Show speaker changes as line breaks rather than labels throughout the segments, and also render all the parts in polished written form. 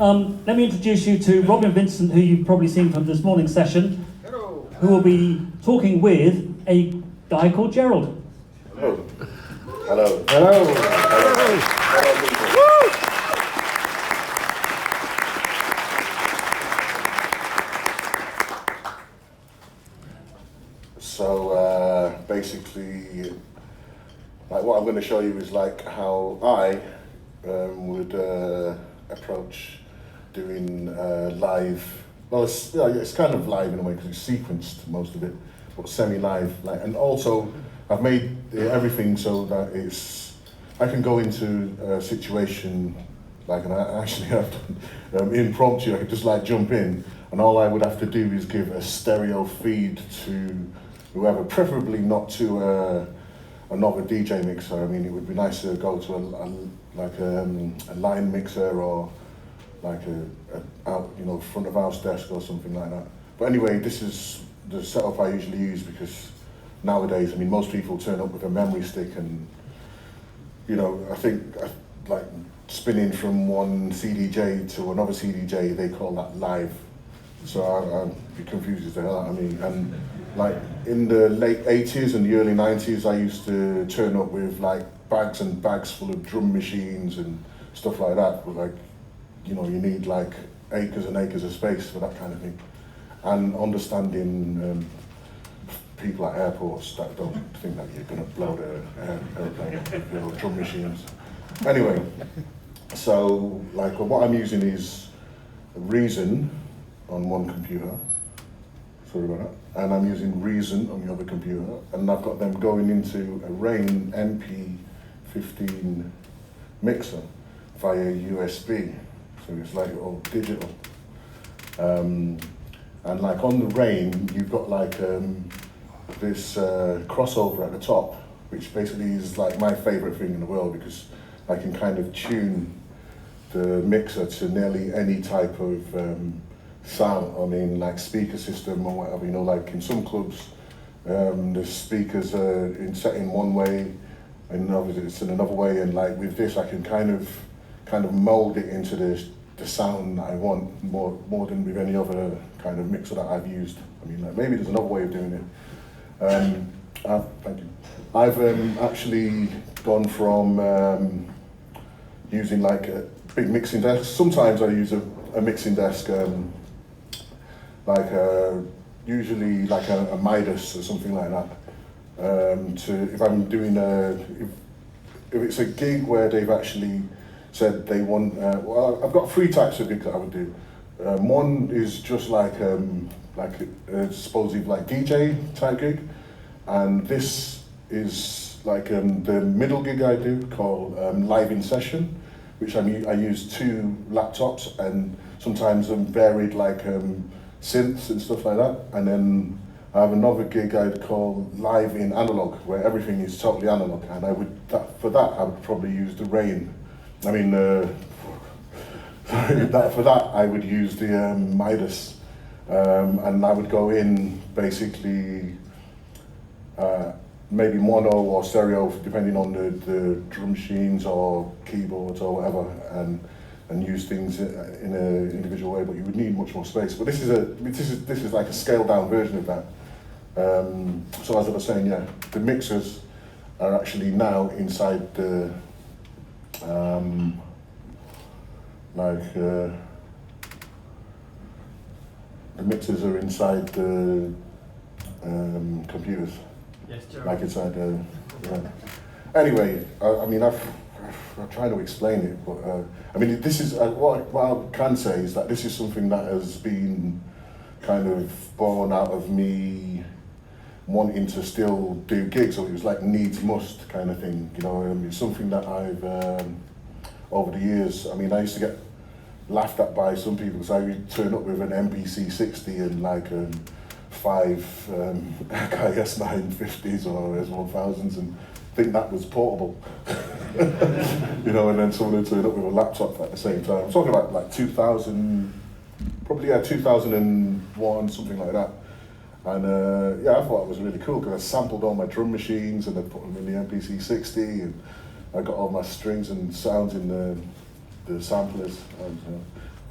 Let me introduce you to Robin Vincent, who you've probably seen from this morning's session.
Hello.
Who will be talking with A Guy Called Gerald.
Hello. Hello. Hello. Hello. So basically, like what I'm going to show you is like how I would approach doing live. Well, it's kind of live in a way because it's sequenced most of it, but semi-live. Like, and also I've made everything so that I can go into a situation like, and I actually have done impromptu. I could just like jump in, and all I would have to do is give a stereo feed to whoever, preferably not to another DJ mixer. I mean, it would be nice to go to a line mixer or like a front of house desk or something like that. But anyway, this is the setup I usually use because nowadays, I mean, most people turn up with a memory stick, and I think like spinning from one CDJ to another CDJ, they call that live. So I'd be confused as to hell out of me. And like in the late 80s and the early 90s, I used to turn up with like bags and bags full of drum machines and stuff like that. But like, you need like acres and acres of space for that kind of thing. And understanding people at airports that don't think that you're going to blow the airplane, drum machines. Anyway, so like what I'm using is Reason on one computer, sorry about that, and I'm using Reason on the other computer, and I've got them going into a Rain MP15 mixer via USB, so it's like all digital. And like on the Rain, you've got like this crossover at the top, which basically is like my favorite thing in the world because I can kind of tune the mixer to nearly any type of sound. I mean, like speaker system or whatever, like in some clubs, the speakers are set in one way, and obviously it's in another way, and like with this I can kind of mold it into the sound that I want more than with any other kind of mixer that I've used. I mean, like maybe there's another way of doing it. Thank you. I've actually gone from using like a big mixing desk. Sometimes I use a mixing desk, usually like a Midas or something like that. If I'm doing if it's a gig where they've actually said they want, well, I've got three types of gigs that I would do. One is just like supposedly like DJ type gig, and this is like the middle gig I do called live in session, which I use two laptops and sometimes varied like synths and stuff like that, and then I have another gig I'd call live in analog, where everything is totally analog, and I would probably use the Rain. I mean, for that I would use the Midas, and I would go in basically maybe mono or stereo depending on the drum machines or keyboards or whatever, and use things in an individual way. But you would need much more space. But this is like a scaled down version of that. So as I was saying, yeah, the mixers are actually now inside the the mixers are inside the computers.
Yes, Gerald.
Like inside the. Anyway, I mean, I'm trying to explain it, but I mean, this is what I can say is that this is something that has been kind of born out of me wanting to still do gigs, so it was like needs must kind of thing, it's something that I've over the years, I mean, I used to get laughed at by some people because I would turn up with an MPC 60 and like 5 Akai S950s or S1000s and think that was portable, and then someone would turn up with a laptop at the same time. I'm talking about like 2000, probably 2001, something like that. And I thought it was really cool because I sampled all my drum machines and I put them in the MPC 60, and I got all my strings and sounds in the samplers. And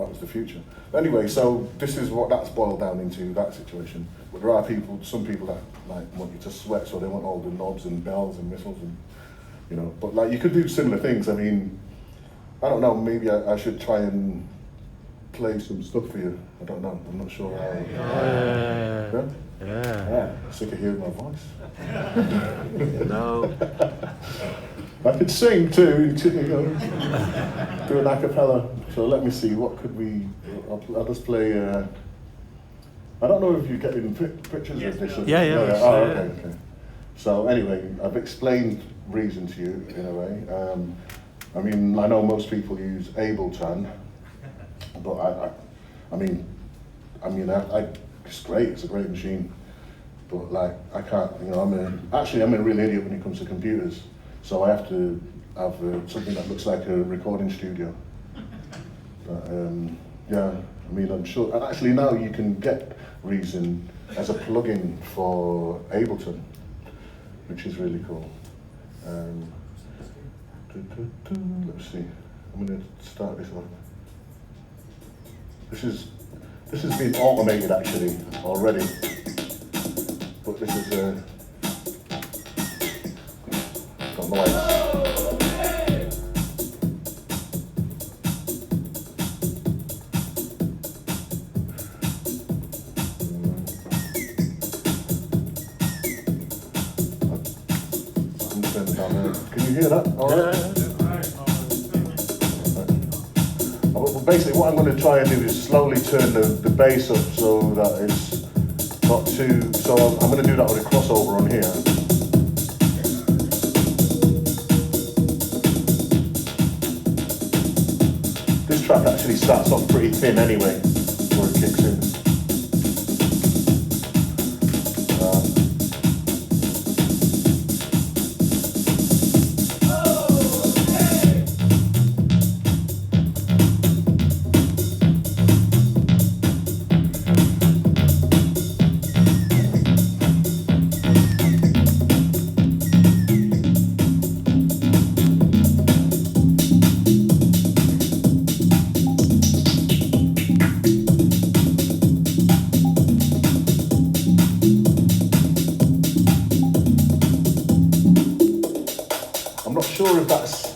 that was the future. Anyway, so this is what that's boiled down into, that situation. But there are some people that like want you to sweat, so they want all the knobs and bells and whistles and, you know. But like you could do similar things. I mean, I don't know, maybe I should try and play some stuff for you. I don't know, I'm not sure how. Yeah. Sick of hearing my voice.
No.
I could sing too, you know, do an a cappella. So let me see, what could we, I'll just play, I don't know if you're getting pictures of this.
Yeah.
Oh, okay. So anyway, I've explained Reason to you in a way. I mean, I know most people use Ableton, but I mean, it's great, it's a great machine. But like, I can't, you know, I'm a real idiot when it comes to computers. So I have to have something that looks like a recording studio. But yeah, I mean, I'm sure, and actually now you can get Reason as a plugin for Ableton, which is really cool. Let's see, I'm going to start this off. This has been automated actually already, but this is got noise. I'm turning down there. Can you hear that? All right. Well, basically, what I'm going to try and do is slowly turn the bass up so that it's not too. So I'm going to do that with a crossover on here. This track actually starts off pretty thin anyway, before it kicks in. I'm not sure if that's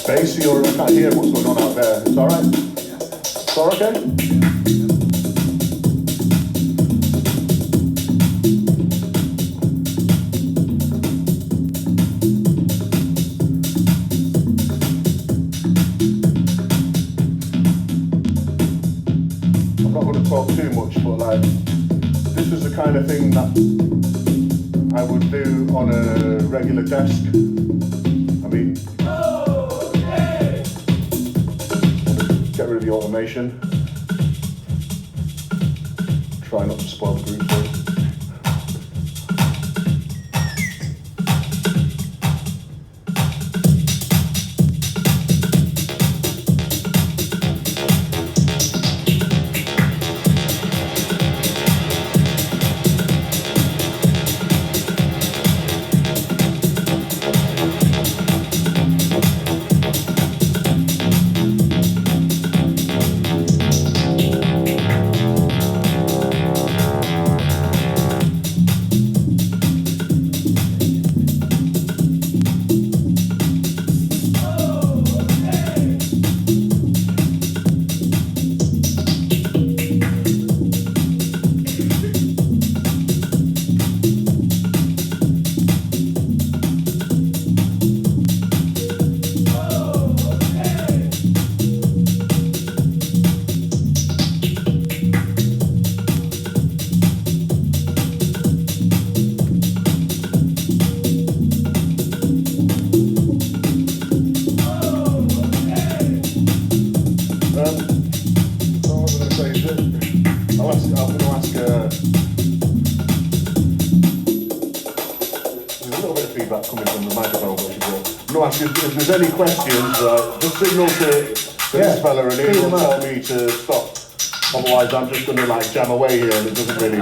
bassy or I can't hear what's going on out there. It's alright? It's all okay? I'm not going to talk too much, but like, this is the kind of thing that I would do on a regular desk. I mean, get rid of the automation. Try not to spoil the groove though. If there's any questions, just signal to this fella and he will tell me to stop. Otherwise I'm just going to like jam away here and it doesn't really...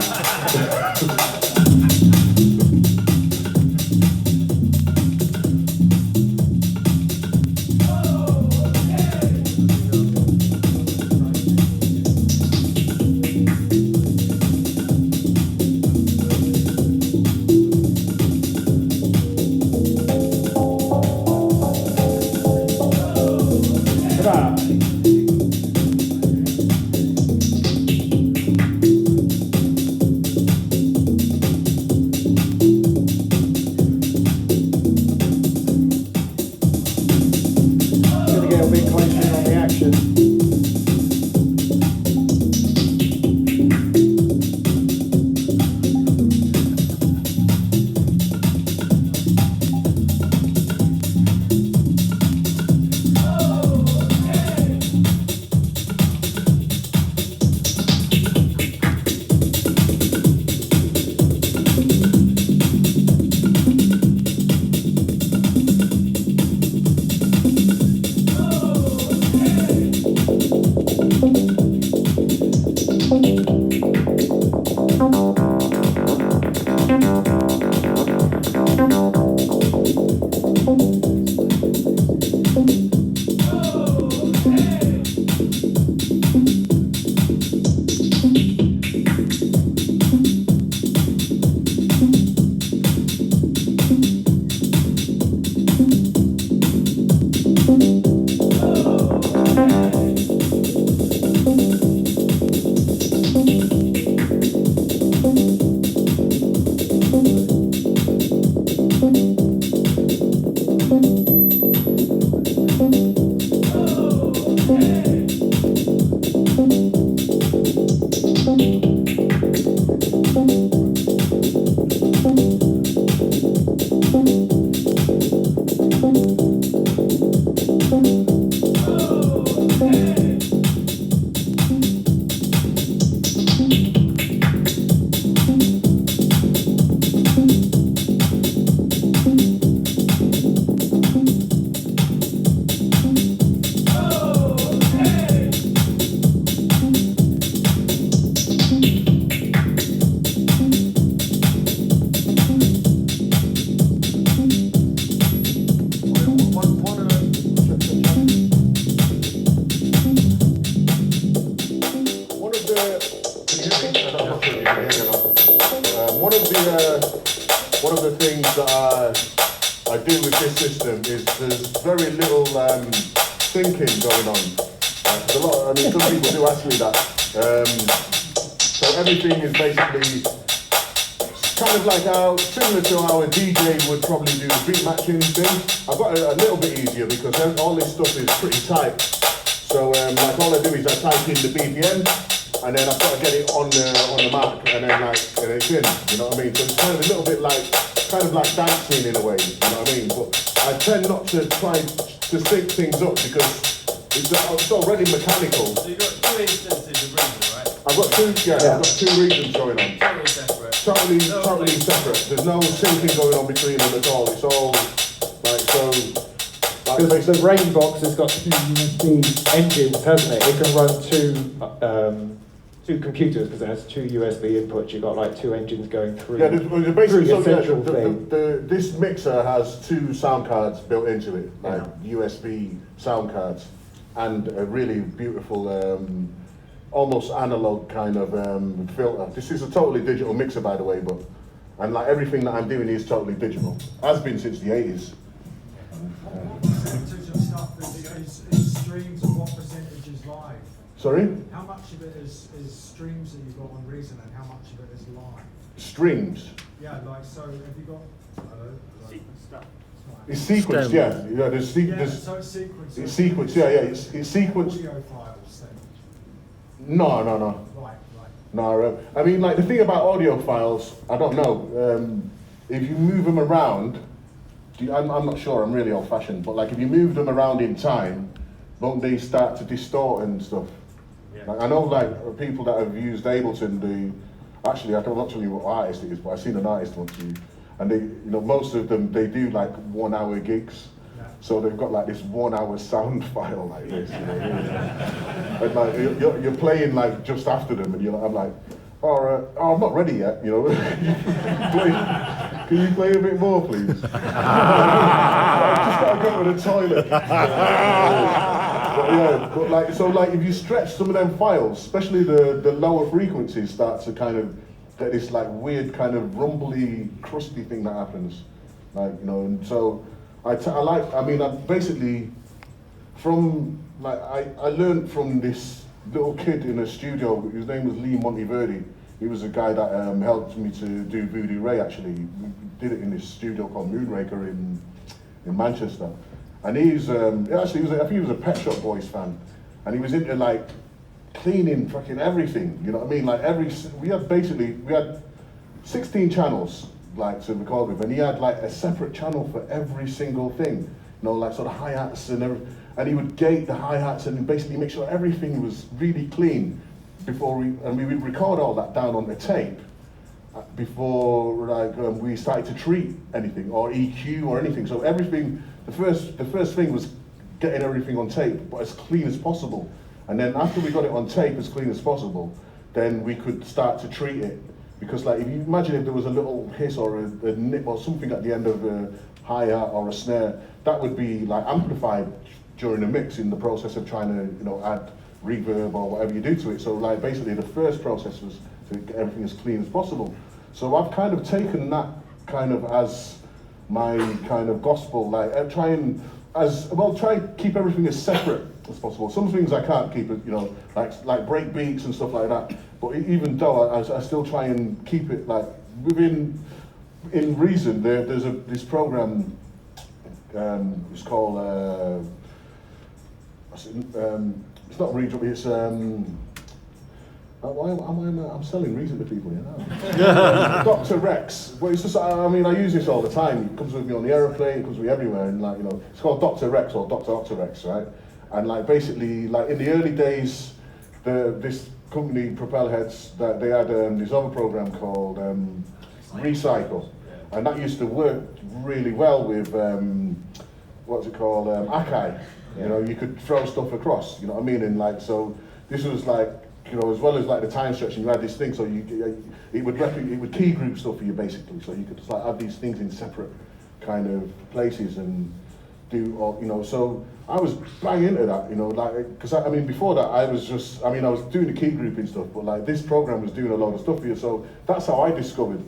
One of the things that I do with this system is there's very little thinking going on. Some people do ask me that. So everything is basically kind of like similar to how a DJ would probably do the beat matching thing. I've got it a little bit easier because all this stuff is pretty tight. So like all I do is I type in the BPM, and then I've got to get it on the mark, and then and it's in, you know what I mean? So it's kind of a little bit like dancing in a way, you know what I mean? But I tend not to try to sync things up because it's already mechanical.
So you've got two instances of reason, right?
I've got two regions going on.
Totally separate.
Totally separate. There's no syncing going on between them at all. It's all like so.
Because the rain box has got two USB engines, hasn't it? It can run two computers because it has two USB inputs. You've got like two engines going through.
Yeah, basically
through the central thing.
This mixer has two sound cards built into it, like USB sound cards, and a really beautiful, almost analog kind of filter. This is a totally digital mixer, by the way, and like everything that I'm doing is totally digital. Has been since the 80s.
What percentage of stuff is streams and what percentage is live?
Sorry?
How much of it is streams that you've got on Reason and how much of it is live?
Streams.
Yeah, like, so have you got,
Stuff.
It's sequenced, yeah. There's
so it's sequenced.
it's sequenced, yeah. It's sequenced.
Audio files then?
No.
Right.
No, I mean, like the thing about audio files, I don't know. If you move them around, I'm not sure. I'm really old-fashioned, but like if you move them around in time, won't they start to distort and stuff?
Yeah.
Like, I know like people that have used Ableton. Actually, I don't know what artist it is, but I've seen an artist once, and they, most of them they do like 1 hour gigs.
Yeah.
So they've got like this 1 hour sound file like this, and like you're playing like just after them, and I'm like, oh, I'm not ready yet, Can you play a bit more, please? I've just got to go to the toilet. But if you stretch some of them files, especially the lower frequencies, start to kind of get this like weird kind of rumbly, crusty thing that happens, and so I basically I learned from this little kid in a studio. His name was Lee Monteverdi. He was a guy that helped me to do Voodoo Ray. Actually, we did it in this studio called Moonraker in Manchester. And he's I think he was a Pet Shop Boys fan, and he was into like cleaning fucking everything. You know what I mean? Like we had 16 channels like to record with, and he had like a separate channel for every single thing. Like sort of hi-hats and everything. And he would gate the hi-hats and basically make sure everything was really clean before we would record all that down on the tape before we started to treat anything or EQ or anything. So everything, the first thing was getting everything on tape, but as clean as possible. And then after we got it on tape as clean as possible, then we could start to treat it. Because like, if you imagine if there was a little hiss or a nip or something at the end of a hi-hat or a snare, that would be like amplified during a mix in the process of trying to, you know, add reverb or whatever you do to it. So like basically the first process was to get everything as clean as possible. So I've kind of taken that kind of as my kind of gospel, like try and keep everything as separate as possible. Some things I can't keep, you know, like break beats and stuff like that. But even though I still try and keep it like in reason. There's this program. It's called. It's not Redrum. It's I'm selling reason to people, you know. Dr. Rex. But it's just, I mean, I use this all the time. It comes with me on the aeroplane, it comes with me everywhere, and like, you know, it's called Dr. Rex or Dr. Octorex, right? And like basically, like in the early days, this company, Propellerheads, that they had this other program called Recycle, and that used to work really well with what's it called, Akai. You know, you could throw stuff across. You know what I mean? And like, so this was like, you know, as well as like the time stretching, you had this thing, so it would key group stuff for you basically, so you could just like have these things in separate kind of places and do, or, you know, so I was bang into that, you know, like, because I mean before that I was doing the key grouping stuff, but like this program was doing a lot of stuff for you, so that's how I discovered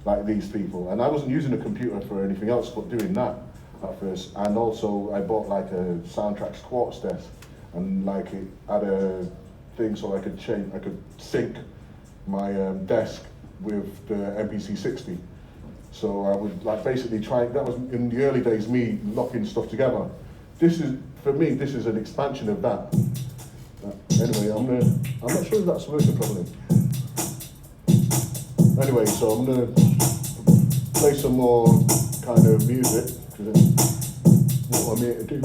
like these people, and I wasn't using a computer for anything else but doing that at first, and also I bought like a Soundtracks Quartz desk, and like it had a thing so I could sync my desk with the MPC 60. So I would like basically try, that was in the early days me locking stuff together. This is, for me, this is an expansion of that. Anyway, I'm not sure if that's working properly. Anyway, so I'm gonna play some more kind of music, because it's what I'm here to do.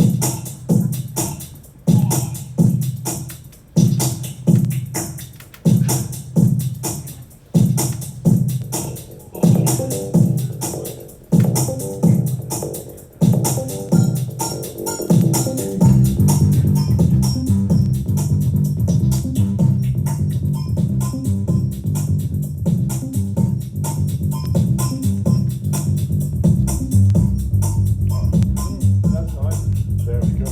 There we go.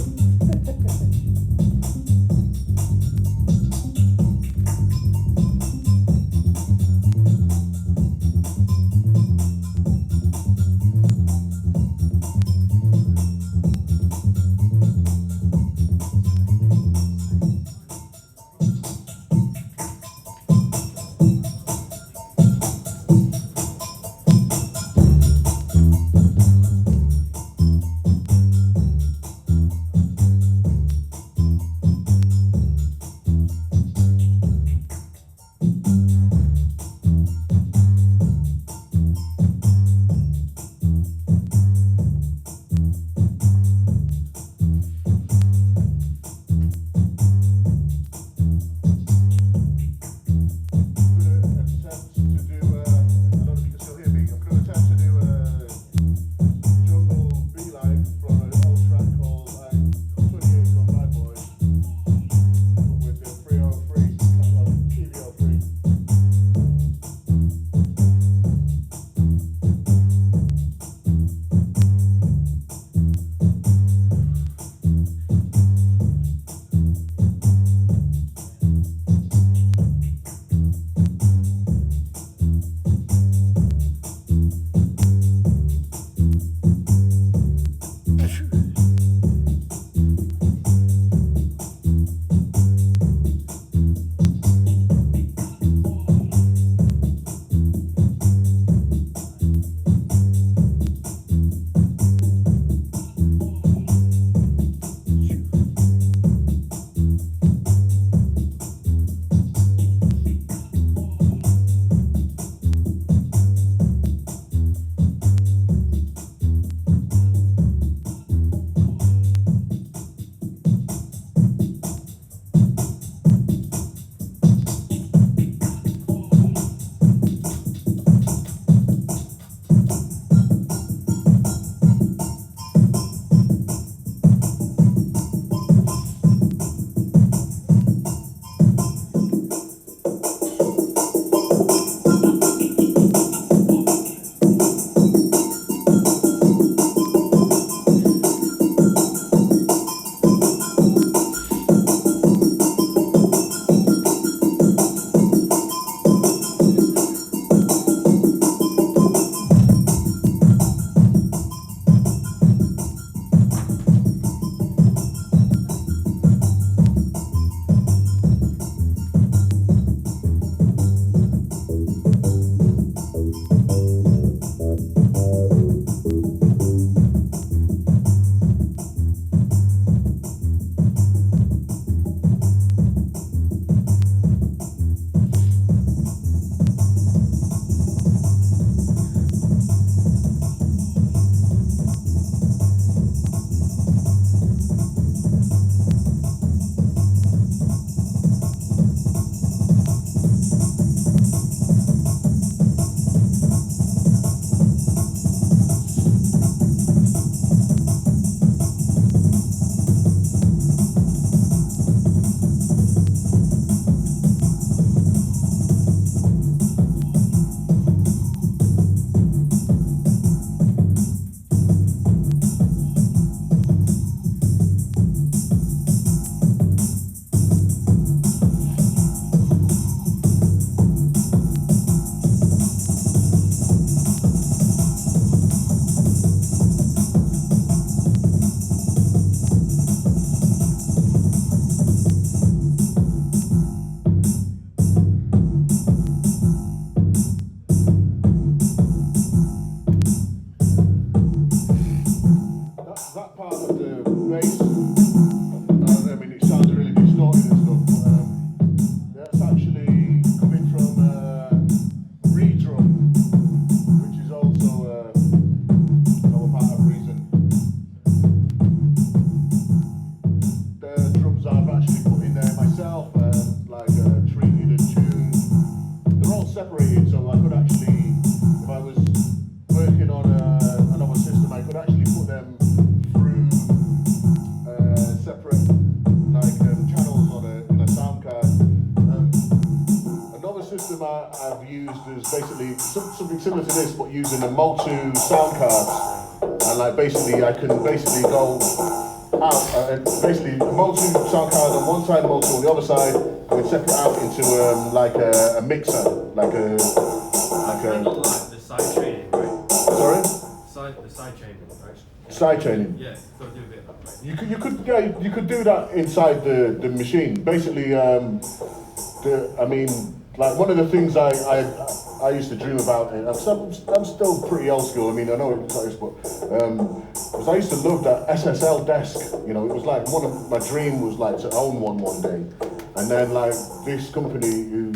similar to this, but using a Motu sound card, and like basically I can basically go out, basically a Motu sound card on one side, Motu on the other side, and we separate out into like a mixer, like a
Like the side training, right?
sorry,
The side training, right?
side chaining.
Yeah, got to do a bit of that, right?
You could do that inside the machine. Basically, I mean, like one of the things I used to dream about, and I'm still pretty old school. I mean, I know it's like this, but was I used to love that SSL desk. You know, it was like one of my dream was like to own one day, and then like this company who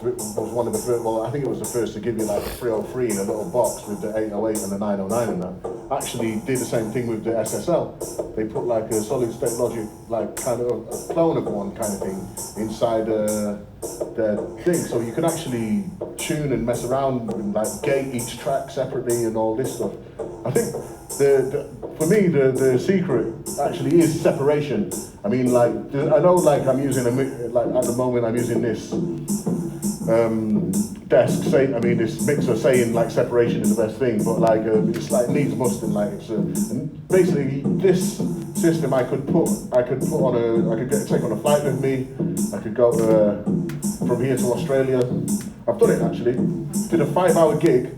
was one of the first, well, I think it was the first to give you like a 303 in a little box with the 808 and the 909 in that, actually did the same thing with the SSL. They put like a solid state logic, like kind of a clone of one kind of thing inside the thing. So you can actually tune and mess around and like gate each track separately and all this stuff. I think for me, the secret actually is separation. I mean, like, I know like I'm using like at the moment I'm using this desk this mixer saying like separation is the best thing, but like it's like needs must, and like and basically this system I could take on a flight with me. I could go from here to Australia. I've done it actually. Did a 5-hour gig,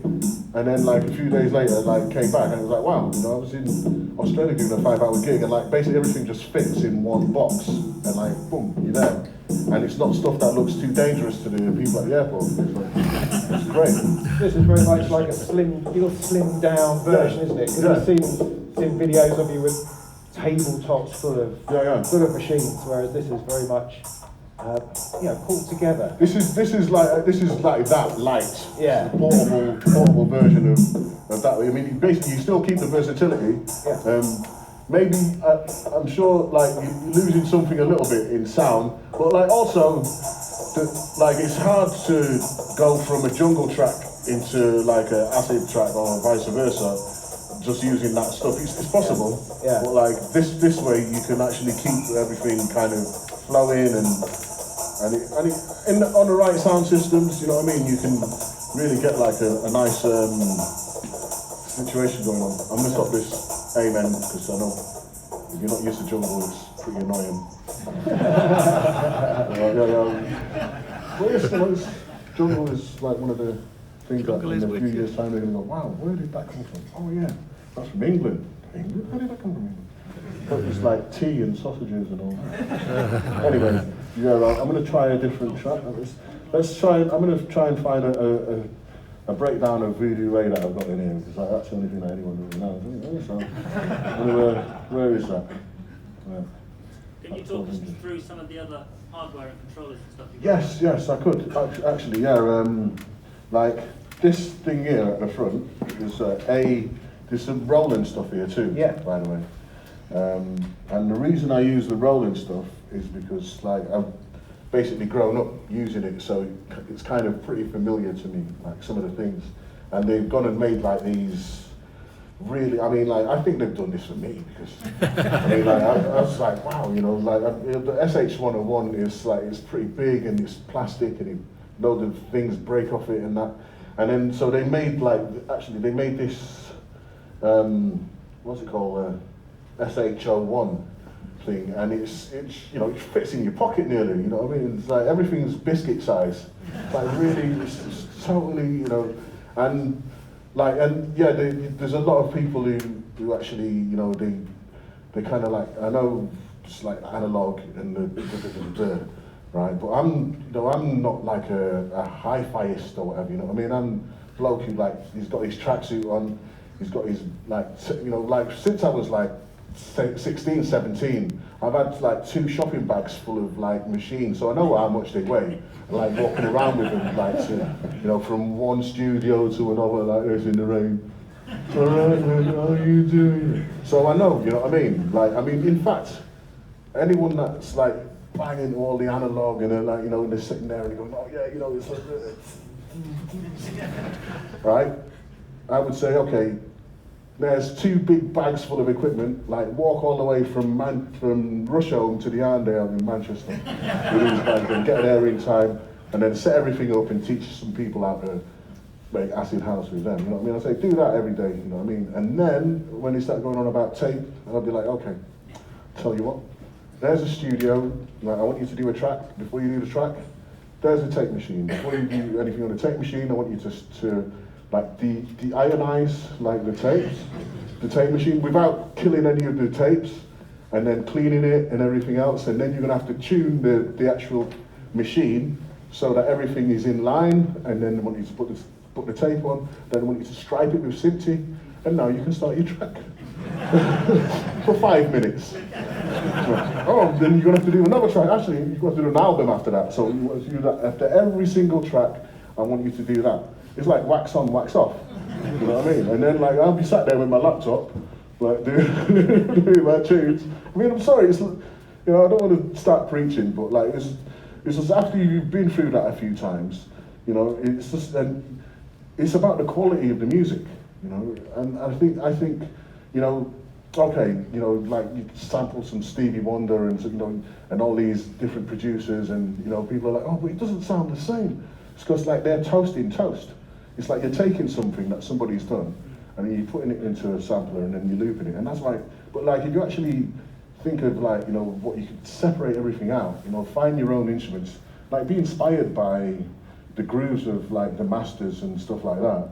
and then like a few days later, like came back and it was like, wow, you know, I was in Australia doing a 5-hour gig, and like basically everything just fits in one box, and like boom, you're there. And it's not stuff that looks too dangerous to the people at the airport. It's great.
This is very much like a slimmed down version, isn't it? Because
Yeah.
I've seen videos of you with tabletops full of machines, whereas this is very much pulled together.
This is like that light,
Yeah.
portable version of that. I mean, basically, you still keep the versatility.
Yeah.
Maybe I'm sure like you're losing something a little bit in sound, but like also, like it's hard to go from a jungle track into like an acid track or vice versa, just using that stuff. It's possible,
Yeah.
but like this way you can actually keep everything kind of flowing and on the right sound systems, you know what I mean. You can really get like a nice situation going on. I'm gonna stop this. Amen, because I know if you're not used to jungle, it's pretty annoying. Jungle is like one of the things that
Jungle
in
is
a few
wicked.
years' time they're going to go, wow, where did that come from? Oh yeah, that's from England. England? Where did that come from England? But it's like tea and sausages and all that. Anyway, I'm going to try a different track. I'm going to try and find a breakdown of Voodoo Ray that I've got in here, because that's the only thing that anyone really knows. So, where is that?
Can you talk us through some of the other hardware and controllers and stuff?
Yes, I could actually. Yeah, like this thing here at the front is there's some rolling stuff here too.
Yeah.
By the way, and the reason I use the rolling stuff is because like I've basically grown up using it, so it's kind of pretty familiar to me, like some of the things. And they've gone and made like these really, I mean, like I think they've done this for me, because I mean, like I was like, wow, you know, like the SH101 is like, it's pretty big and it's plastic and loads of things break off it and that. And then so they made like, actually they made this what's it called, SH01 thing, and it's you know, it fits in your pocket nearly, you know what I mean? It's like everything's biscuit size, like really, it's totally, you know, and yeah, there's a lot of people who actually, you know, they kind of like, I know it's like analog and the right, but I'm not like a hi-fiist or whatever, you know what I mean? I'm a bloke who like, he's got his tracksuit on, he's got his like, you know, like since I was like 16, 17, I've had like 2 shopping bags full of like machines, so I know how much they weigh. Like walking around with them, like to, you know, from one studio to another, like this in the rain. All right, man, how are you doing? So I know, you know what I mean? Like, I mean, in fact, anyone that's like banging all the analog and then like, you know, and they're sitting there and they're going, oh yeah, you know, it's like right? I would say, okay, there's 2 big bags full of equipment, like walk all the way from Rusholme to the Arndale in Manchester with these bags and get there in time and then set everything up and teach some people how to make acid house with them, you know what I mean? I say, do that every day, you know what I mean? And then, when they start going on about tape, I'll be like, okay, tell you what, there's a studio, like, I want you to do a track. Before you do the track, there's a tape machine. Before you do anything on the tape machine, I want you to like, de-ionize, like, the tape machine, without killing any of the tapes, and then cleaning it and everything else, and then you're gonna have to tune the actual machine so that everything is in line, and then I want you to put the tape on, then I want you to stripe it with Synthi, and now you can start your track. For 5 minutes. Oh, then you're gonna have to do another track. Actually, you're gonna have to do an album after that. So you want to do that after every single track. I want you to do that. It's like wax on, wax off. You know what I mean? And then like I'll be sat there with my laptop, like doing my tunes. I mean, I'm sorry, it's, you know, I don't want to start preaching, but like it's just after you've been through that a few times, you know, it's just, and it's about the quality of the music, you know. And I think, you know, okay, you know, like you sample some Stevie Wonder and, you know, and all these different producers, and, you know, people are like, oh, but it doesn't sound the same. It's because like they're toasting toast. It's like you're taking something that somebody's done and then you're putting it into a sampler and then you're looping it. And that's like, but like if you actually think of like, you know, what you could separate everything out, you know, find your own instruments, like be inspired by the grooves of like the masters and stuff like that,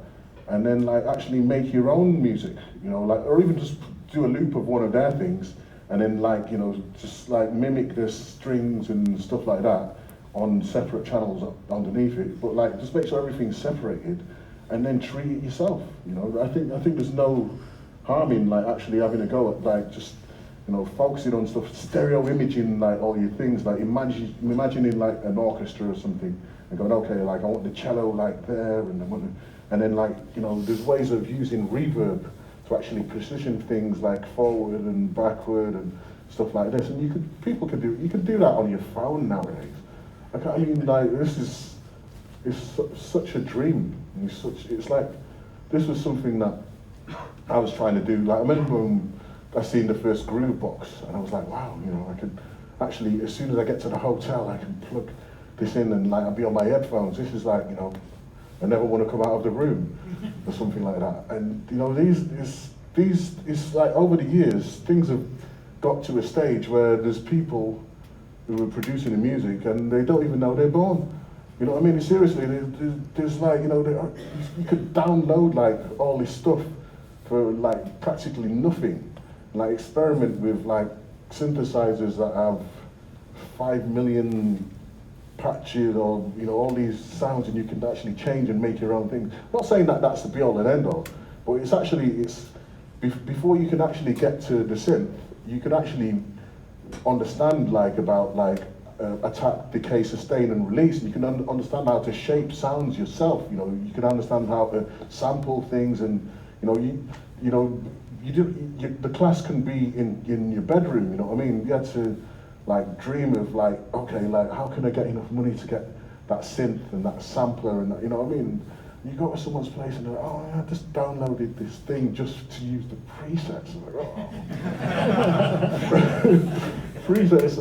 and then like actually make your own music, you know, like, or even just do a loop of one of their things, and then like, you know, just like mimic the strings and stuff like that on separate channels underneath it, but like just make sure everything's separated, and then treat it yourself. You know, I think there's no harm in like actually having a go at like just, you know, focusing on stuff, stereo imaging like all your things, like imagining like an orchestra or something, and going, okay, like I want the cello like there, and then like, you know, there's ways of using reverb to actually precision things like forward and backward and stuff like this, and you can do that on your phone nowadays. I mean, like, it's such a dream. It's like, this was something that I was trying to do. Like, I remember when I seen the first groove box, and I was like, wow, you know, I could actually, as soon as I get to the hotel, I can plug this in and like I'll be on my headphones. This is like, you know, I never want to come out of the room or something like that. And you know, it's like over the years, things have got to a stage where there's people who are producing the music and they don't even know they're born. You know what I mean? Seriously, there's like, you know, you could download like all this stuff for like practically nothing. Like experiment with like synthesizers that have 5 million patches, or you know, all these sounds, and you can actually change and make your own things. I'm not saying that that's the be all and end all, but it's actually, before you can actually get to the synth, you can actually understand like about like attack, decay, sustain, and release. And you can understand how to shape sounds yourself. You know, you can understand how to sample things, and you know, the class can be in your bedroom. You know what I mean? You had to like dream of like, okay, like how can I get enough money to get that synth and that sampler and that, you know what I mean? You go to someone's place and they're like, oh, I just downloaded this thing just to use the presets. I'm like, oh. Presets.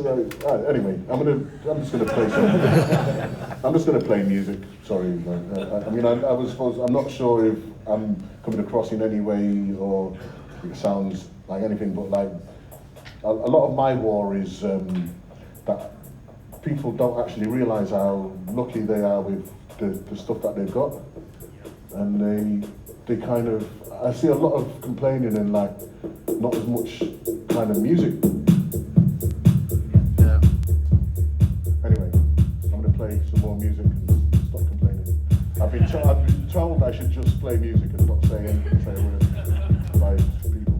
Anyway, I'm just gonna play something. I'm just gonna play music. Sorry. I mean, I'm not sure if I'm coming across in any way or it sounds like anything, but like a lot of my war is that people don't actually realise how lucky they are with the stuff that they've got, and they kind of, I see a lot of complaining and like not as much kind of music.
Yeah.
Anyway, I'm going to play some more music and stop complaining. I've been told I should just play music and not say anything, say a word by people.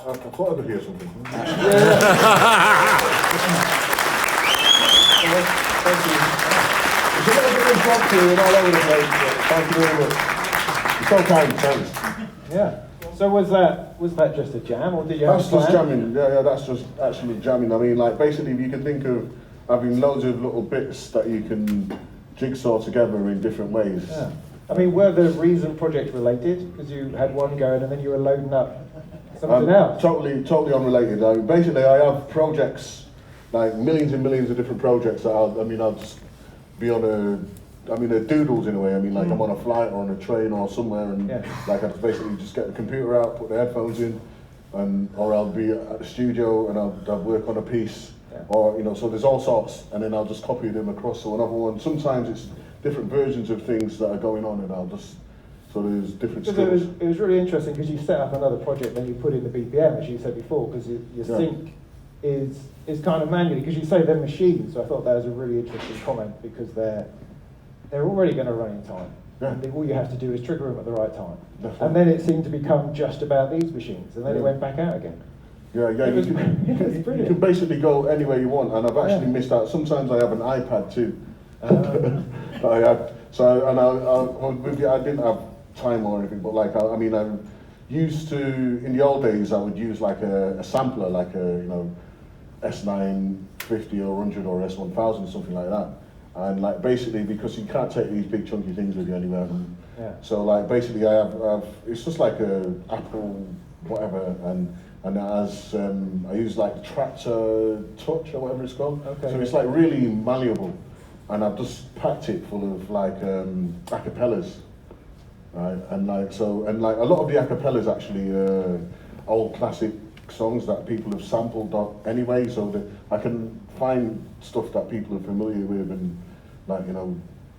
I thought I could hear something.
Thank you.
It's a little bit impromptu and all over the place, but thank you very much. It's so kind, thanks.
Yeah. So was that just a jam, or did you have
That's
a plan?
just jamming, yeah, that's just actually jamming. I mean, like, basically, you can think of having loads of little bits that you can jigsaw together in different ways.
Yeah. I mean, were the Reason project related? Because you had one going and then you were loading up something else.
Totally unrelated. I mean, basically, I have projects, like millions and millions of different projects that I'll just be on a doodles in a way. I mean, like I'm on a flight or on a train or somewhere, and like I just basically just get the computer out, put the headphones in, or I'll be at the studio and I'll work on a piece, or so there's all sorts, and then I'll just copy them across to another one. Sometimes it's different versions of things that are going on, and I'll just there's different skills.
It was really interesting because you set up another project, then you put in the BPM, as you said before, because your sync is kind of manually, because you say they're machines. So I thought that was a really interesting comment, because they're already going to run in time.
Yeah.
And all you have to do is trigger them at the right time.
Definitely.
And then it seemed to become just about these machines, and then it went back out again.
Yeah, you can basically go anywhere you want, and I've actually missed out. Sometimes I have an iPad too. That I had. So, and I didn't have time or anything, but like I mean, I used to in the old days I would use like a sampler, like a S950 or 100 or S1000, something like that. And like basically because you can't take these big chunky things with you anywhere. So like basically I have it's just like a Apple whatever, and as I use like Tractor Touch or whatever it's called.
Okay.
So it's like really malleable, and I've just packed it full of like acapellas, right? And like a lot of the acapellas actually old classic songs that people have sampled anyway, so that I can find stuff that people are familiar with, and like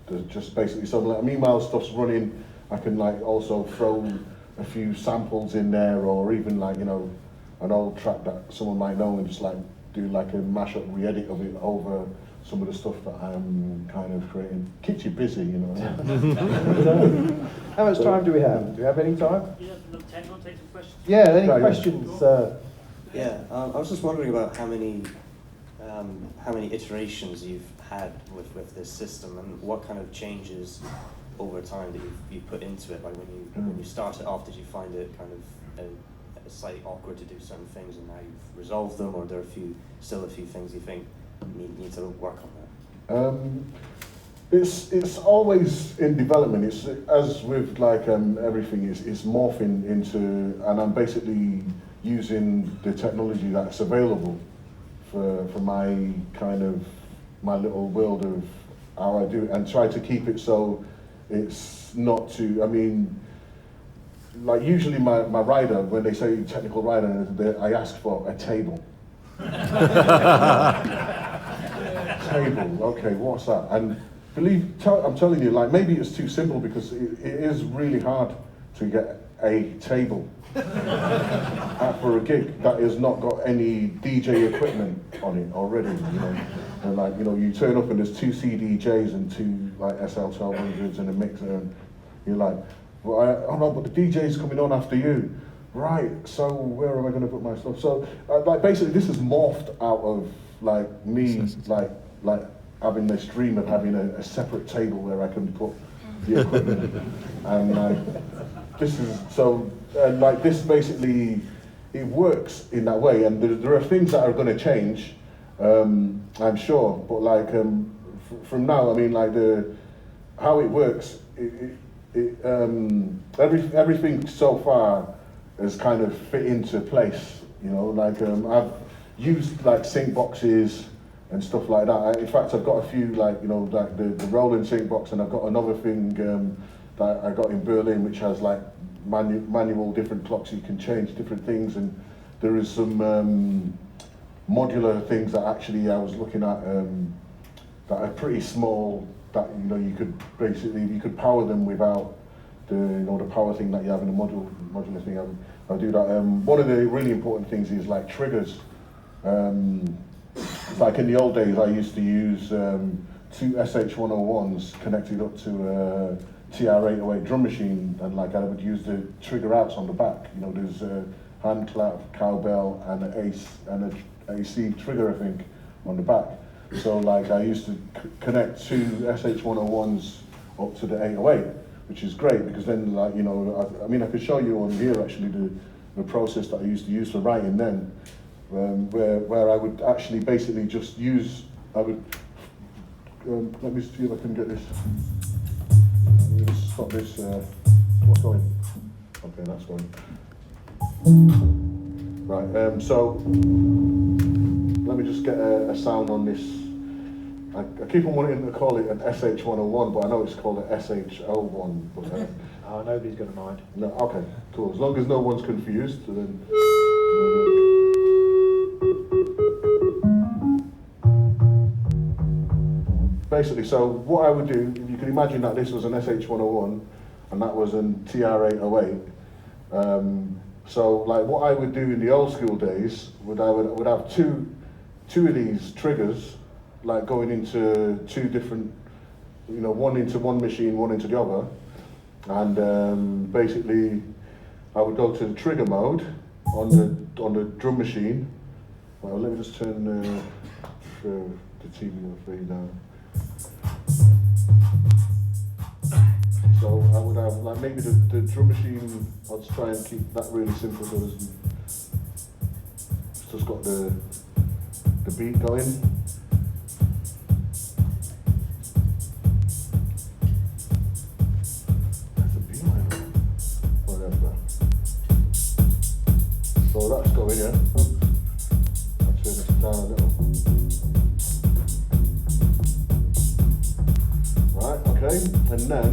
there's just basically so like meanwhile stuff's running, I can like also throw a few samples in there, or even like an old track that someone might know, and just like do like a mashup re-edit of it over some of the stuff that I'm kind of creating. Keeps you busy,
How much time do we have? Do we have any time?
Yeah, another 10, I'll take some questions.
Yeah, any questions?
I was just wondering about how many iterations you've had with this system, and what kind of changes over time that you've put into it. Like when you started off, did you find it kind of slightly awkward to do certain things, and now you've resolved them, or are there still a few things you think need to work on that?
It's always in development. It's as with like everything is morphing into, and I'm basically using the technology that's available for my kind of my little world of how I do it, and try to keep it so it's not too. I mean, like usually my rider, when they say technical rider, I ask for a table. Table, okay, what's that? And I'm telling you, like maybe it's too simple, because it is really hard to get a table for a gig that has not got any DJ equipment on it already, And like, you turn up and there's 2 CDJs and 2 like SL1200s and a mixer, and you're like, well, oh no, but the DJ's coming on after you. Right, so where am I going to put my stuff? So, like, basically, this is morphed out of, like, me, like having this dream of having a separate table where I can put the equipment. And, like, this is, so, like, this basically, it works in that way. And there are things that are going to change, I'm sure. But, like, from now, I mean, like, how it works, everything so far has kind of fit into place, you know, like I've used like sync boxes and stuff like that. In fact, I've got a few, like, you know, like the rolling sync box, and I've got another thing that I got in Berlin, which has like manual different clocks. You can change different things, and there is some modular things that actually I was looking at that are pretty small, that, you know, you could power them without the, you know, the power thing that you have in the modular thing. I'll do that. One of the really important things is like triggers. Like in the old days, I used to use two SH101s connected up to a TR-808 drum machine, and like I would use the trigger outs on the back. You know, there's a hand clap, cowbell, and an AC trigger, I think, on the back. So like I used to connect two SH101s up to the 808, which is great, because then, like, you know, I mean, I could show you on here actually the process that I used to use for writing then, where I would actually basically just use, let me see if I can get this. Let me stop this. What's going? Okay, that's going. Right. So let me just get a sound on this. I keep on wanting to call it an SH101, but I know it's called an SH01. But,
Oh, nobody's going to mind.
no, okay, cool. As long as no one's confused, then. Basically, so what I would do, if you can imagine that this was an SH101 and that was an TR-808. So, like, what I would do in the old school days, I would have two of these triggers, like going into two different, you know, one into one machine, one into the other, and basically I would go to the trigger mode on the drum machine. Well, let me just turn the TV on for you now. So I would have, like, maybe the drum machine, I'll just try and keep that really simple, so it's just got the beat going. So that's going, yeah. I'll turn this down a little. Right, okay, and then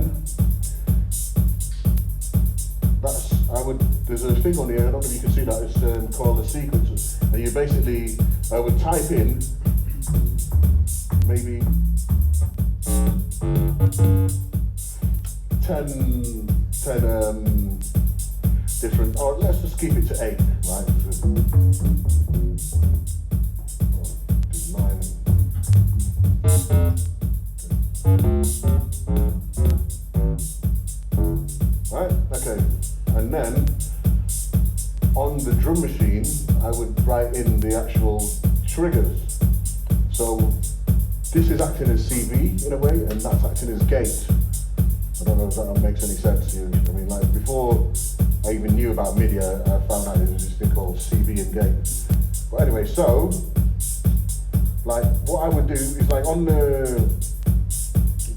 there's a thing on here, I don't know if you can see that, it's called a sequence. And you basically, I would type in maybe 10 different, or let's just keep it to 8, right? Do 9. Right, okay. And then on the drum machine, I would write in the actual triggers. So this is acting as CV in a way, and that's acting as gate. I don't know if that makes any sense to you. I mean, like, before I even knew about MIDI, I found out there was this thing called CV and gate. But anyway, so, like, what I would do is, like, on the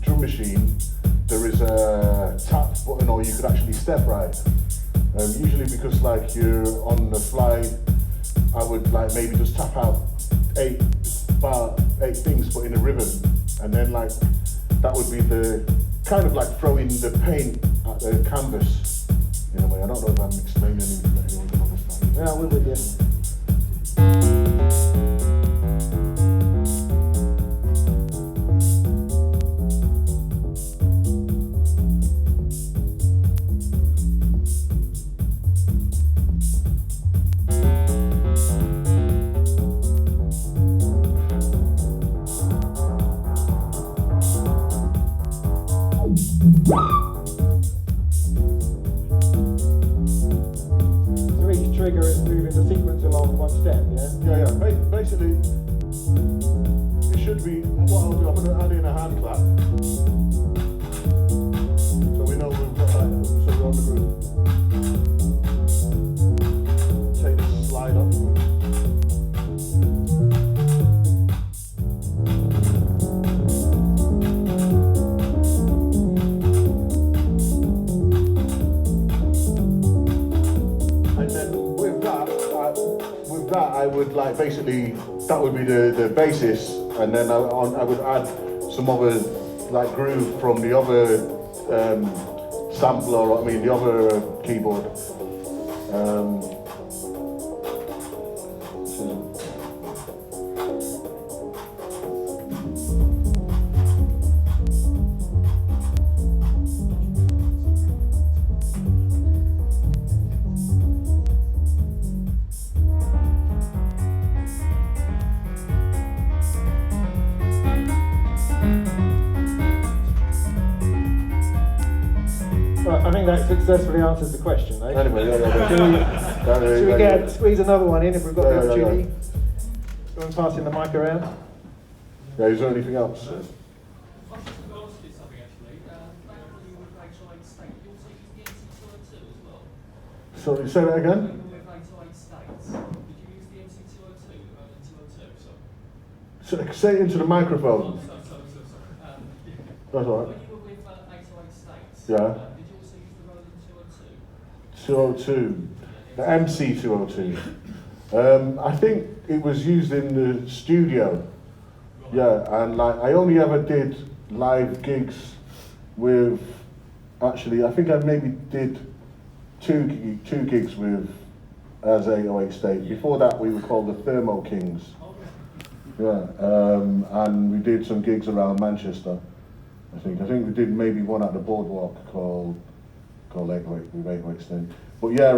drum machine, there is a tap button, or you could actually step right. Usually because, like, you're on the fly, I would, like, maybe just tap out 8 things, but in a rhythm, and then, like, that would be the kind of like throwing the paint at the canvas in a way. I don't know if I'm explaining anything that anyone can understand.
Yeah, we're with you. BPM, yeah?
Yeah, basically, it should be, what I'll do, I'm going to add in a hand clap. So we know we've got that, so we're on the groove. Take the slide off. And then with that, I would like basically, that would be the basis, and then I would add some other like groove from the other sampler, I mean the other keyboard.
Right, I think that successfully answers the question, eh?
Anyway,
Should we squeeze another one in if we've got the
Yeah.
opportunity? Do you want passing the mic around?
Yeah, is there anything else?
I was just going to ask you something actually. Back when you were with 808 State, you also used the MC202 as well?
Sorry, say that again?
When you were with 808 States, did you use the MC202 rather than 202? Sorry.
Say it into the microphone.
Sorry.
That's all right.
When you were with 808 States,
Yeah.
did you also use the Roland 202?
202, the MC 202. I think it was used in the studio. Yeah, and like I only ever did live gigs with, actually I think I maybe did two gigs with as 808 State. Before that we were called the Thermo Kings. Yeah, and we did some gigs around Manchester. I think we did maybe one at the boardwalk called 808 with 808 State. But yeah,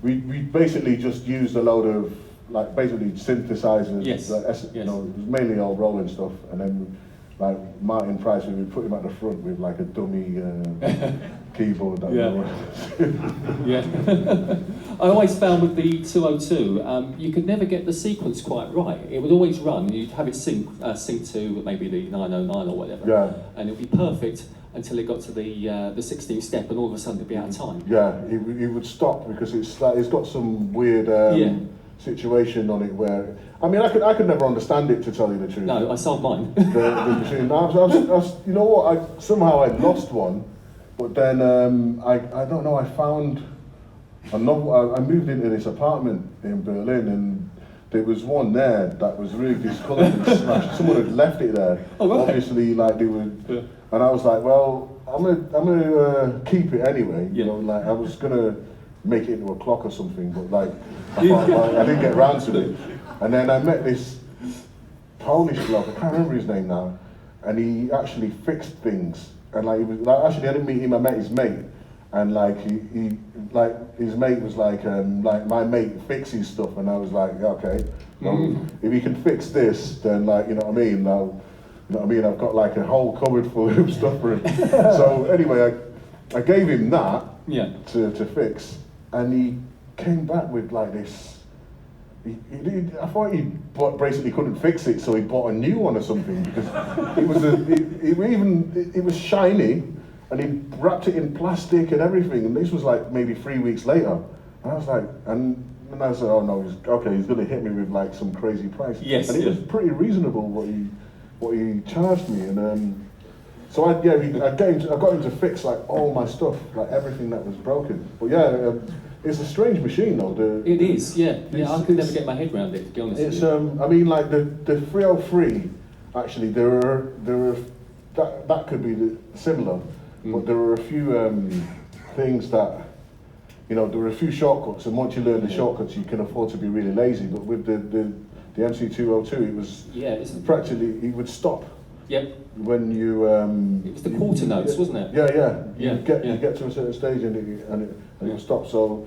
we basically just used a load of like basically synthesizers.
Yes,
Like, you know, it was mainly all rolling stuff, and then like Martin Price, we would put him at the front with like a dummy keyboard. That
Yeah. I always found with the 202, you could never get the sequence quite right. It would always run, and you'd have it sync to maybe the 909 or whatever,
Yeah.
and it would be perfect until it got to the 16th step, and all of a sudden it'd be out of time.
Yeah, he would stop because it's got some weird situation on it where, I mean, I could never understand it, to tell you the truth.
No, I sold mine.
The machine. You know what? Somehow I lost one, but then I don't know. I found another. I moved into this apartment in Berlin, and there was one there that was really discoloured and smashed. Someone had left it there.
Oh, right.
Obviously, like they would.
Yeah.
And I was like, well, I'm gonna keep it anyway. You
Yeah.
know, like I was gonna make it into a clock or something, but like I didn't get round to it. And then I met this Polish bloke, I can't remember his name now, and he actually fixed things. And like, he was, like actually I didn't meet him, I met his mate. And like he like his mate was like my mate fixes stuff, and I was like, okay, well, if he can fix this, then like, you know what I mean, now, you know what I mean, I've got like a whole cupboard full of stuff for him. So anyway, I gave him that to fix, and he came back with like this. I thought he basically couldn't fix it, so he bought a new one or something, because it was shiny, and he wrapped it in plastic and everything. And this was like maybe 3 weeks later, and I was like, and I said, oh no, he's going to hit me with like some crazy price.
Yes,
and it was pretty reasonable what he charged me, and so I got him to fix like all my stuff, like everything that was broken. But yeah. It's a strange machine though.
It is, yeah. I could never get my head around it, to be honest with you.
I mean, like the 303, actually, there are that could be similar, but there are a few things that, you know, there are a few shortcuts, and once you learn the shortcuts, you can afford to be really lazy. But with the MC202, it was practically, it would stop.
Yep.
When you
it was the quarter notes, wasn't it?
You get to a certain stage and it will stop. So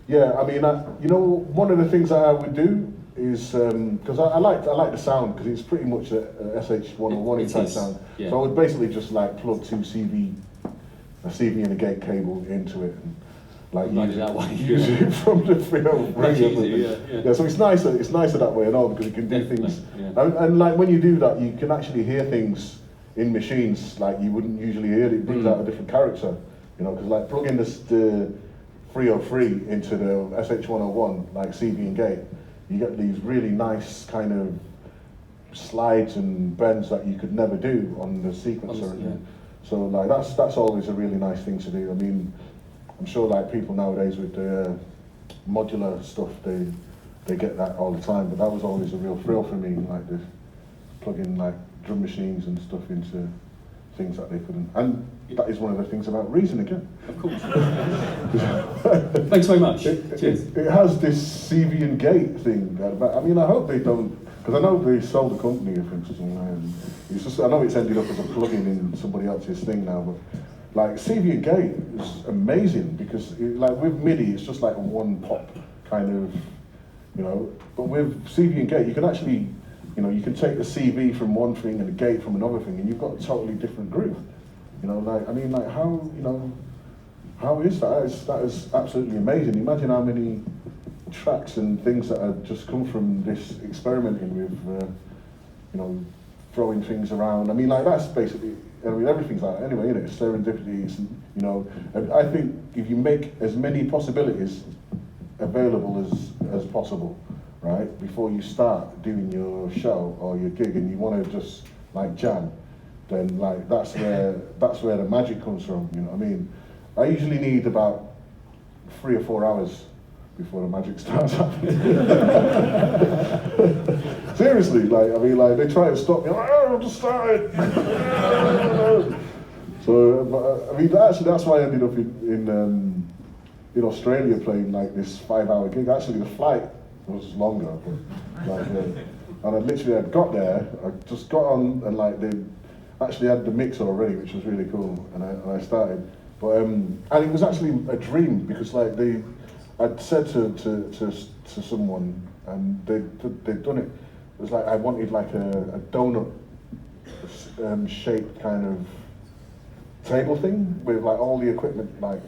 yeah, I mean, you know, one of the things that I would do is because I like the sound, because it's pretty much a SH101 type sound.
Yeah.
So I would basically just like plug a CV and a gate cable into it, like
Run
use
it that way,
use
yeah.
it from the 303.
Much
or
easier,
something.
yeah.
So it's nicer that way and all, because you can do
Definitely,
things.
yeah.
And like when you do that, you can actually hear things in machines like you wouldn't usually hear. It brings out a different character, you know, because like plugging the 303 into the SH101, like CV and gate, you get these really nice kind of slides and bends that you could never do on the sequencer.
Yeah.
So like that's always a really nice thing to do. I mean, I'm sure like people nowadays with the modular stuff, they get that all the time, but that was always a real thrill for me, like the plugging like drum machines and stuff into things that they couldn't. And that is one of the things about Reason again.
Of course. Thanks very much. Cheers.
It has this CV and gate thing. I mean, I hope they don't, because I know they sold the company, I think, or something, and it's just, I know it's ended up as a plugin in somebody else's thing now, but like CV and gate is amazing, because like with MIDI, it's just like a one pop kind of, you know, but with CV and gate, you can actually, you know, you can take the CV from one thing and the gate from another thing, and you've got a totally different groove. You know, like, I mean, like, how, you know, how is that? That is absolutely amazing. Imagine how many tracks and things that have just come from this experimenting with, you know, throwing things around. I mean, like, that's basically, I mean, everything's like that anyway, isn't it? Serendipities, and, you know, and I think if you make as many possibilities available as possible, right, before you start doing your show or your gig, and you want to just like jam, then like that's where the magic comes from. You know what I mean? I usually need about 3 or 4 hours before the magic starts happening. Seriously, like, I mean, like, they try to stop me. I'm like, oh, I'm just starting. So, but, I mean, actually, that's why I ended up in Australia playing like this 5-hour gig. Actually, the flight was longer, but like, and I literally had got there. I just got on, and like they actually had the mix already, which was really cool. And I started, but and it was actually a dream, because like I'd said to someone, and they'd done it. It was like I wanted like a donut shaped kind of table thing with like all the equipment like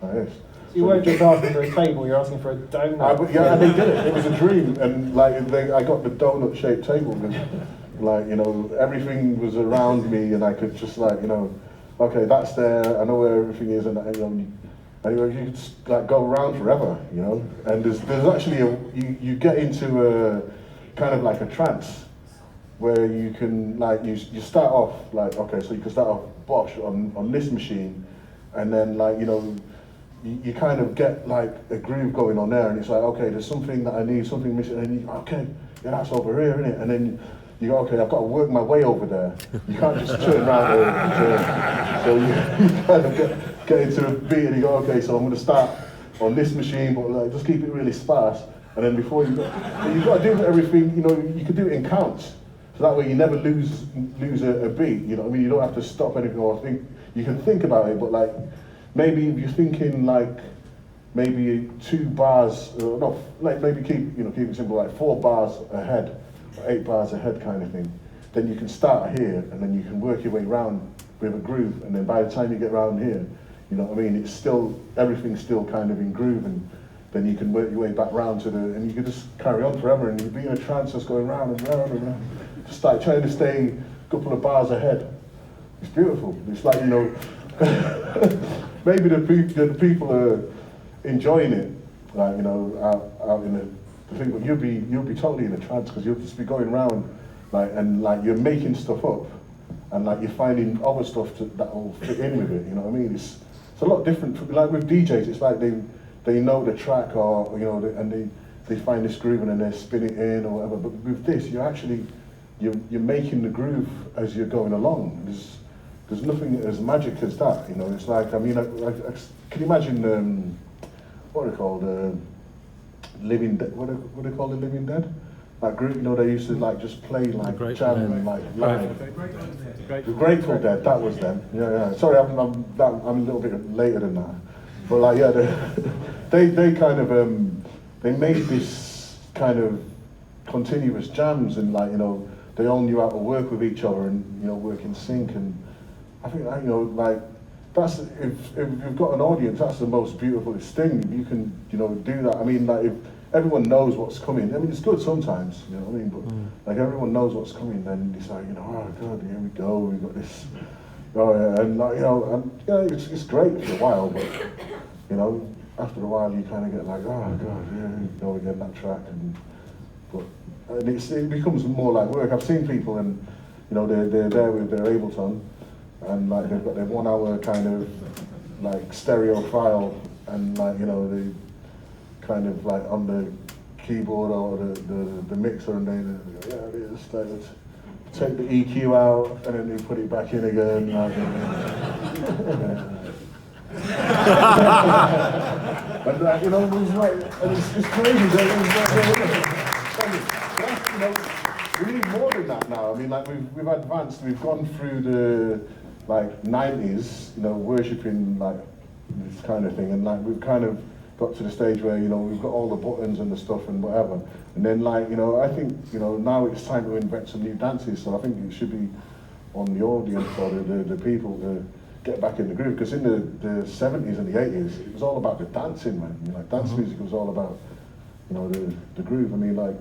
this.
So you weren't just asking for a table, you're asking for a donut.
Yeah, and they did it. It was a dream, and like I got the donut-shaped table, and like, you know, everything was around me, and I could just like, you know, okay, that's there. I know where everything is, and you know, anyway, you could just like go around forever, you know. And there's actually you get into a kind of like a trance where you can like you start off like, okay, so you can start off Bosch on this machine, and then like, you know, you kind of get like a groove going on there, and it's like, okay, there's something that I need, something missing, and okay, yeah, that's over here, isn't it? And then you go, okay, I've got to work my way over there. You can't just turn around and turn. So you kind of get into a beat, and you go, okay, so I'm going to start on this machine, but like, just keep it really sparse. And then before you've got to do everything, you know, you could do it in counts. So that way you never lose a beat, you know what I mean? You don't have to stop anything or think, you can think about it, but like, maybe if you're thinking like, maybe 2 bars, no, like maybe keep it simple, like 4 bars ahead, or 8 bars ahead kind of thing. Then you can start here, and then you can work your way around with a groove, and then by the time you get around here, you know what I mean, it's still, everything's still kind of in groove, and then you can work your way back round to and you can just carry on forever, and you'll be in a trance just going round and round and round. Just like trying to stay a couple of bars ahead. It's beautiful. It's like, you know, maybe the people are enjoying it, like, you know, out in the thing, but you'll be totally in a trance, because you'll just be going around, like, and like you're making stuff up, and like you're finding other stuff that will fit in with it. You know what I mean? It's a lot different. Like with DJs, it's like they know the track, or you know, and they find this groove and then they spin it in or whatever. But with this, you're making the groove as you're going along. There's nothing as magic as that, you know. It's like, I mean, I can you imagine what are they called? Living Dead. What are they called? The Living Dead. That group, you know, they used to like just play like jam and like live. The Grateful Dead. That was them. Yeah. Sorry, I'm a little bit later than that. But like, yeah, they kind of they made this kind of continuous jams, and like, you know, they all knew how to work with each other and, you know, work in sync. And I think that, you know, like that's if you've got an audience, that's the most beautiful thing. You can, you know, do that. I mean, like if everyone knows what's coming. I mean, it's good sometimes, you know what I mean. But like everyone knows what's coming, then it's like, you know, oh God, here we go. We've got this. Oh yeah, and like, you know, and yeah, it's great for a while, but you know, after a while you kind of get like, oh God, yeah, here we go again, that track, and it becomes more like work. I've seen people, and you know, they're there with their Ableton, and like they've got their 1 hour kind of like stereo file, and like, you know, they kind of like on the keyboard or the mixer, and they go, yeah, it is, like, let's take the EQ out, and then they put it back in again. Like, and like, you know, it's like, and it's crazy. You know, we need more than that now. I mean, like we've advanced. We've gone through the like 90s, you know, worshipping like this kind of thing, and like we've kind of got to the stage where, you know, we've got all the buttons and the stuff and whatever. And then, like, you know, I think, you know, now it's time to invent some new dances. So I think it should be on the audience or the people to get back in the groove. Because in the 70s and the 80s, it was all about the dancing, man. I mean, like, dance music was all about, you know, the groove. I mean, like,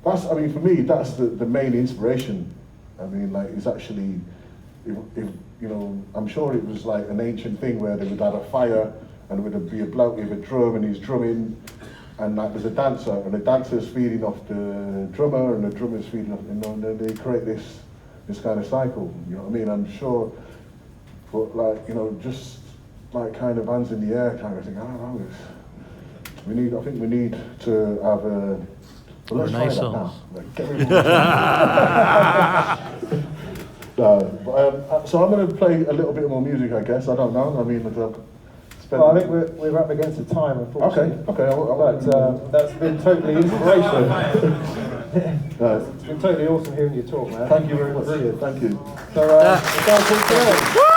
for me, that's the main inspiration. I mean, like, it's actually, if you know, I'm sure it was like an ancient thing where they would have a fire, and there would be a bloke with a drum, and he's drumming, and like there's a dancer, and the dancer's feeding off the drummer, and the drummer's feeding off, you know, and then they create this kind of cycle, you know what I mean? I'm sure, but like, you know, just like kind of hands in the air kind of thing, I don't know, I think we need to have a, well, let's try that now. Like, get rid of so I'm going to play a little bit more music, I guess, I don't know, I mean,
well, I think we're up against the time, unfortunately.
Okay.
But that's been totally inspirational. It's been totally awesome hearing you talk, man.
Thank you very much.
Brilliant.
Thank you.
So, A Guy Called Gerald.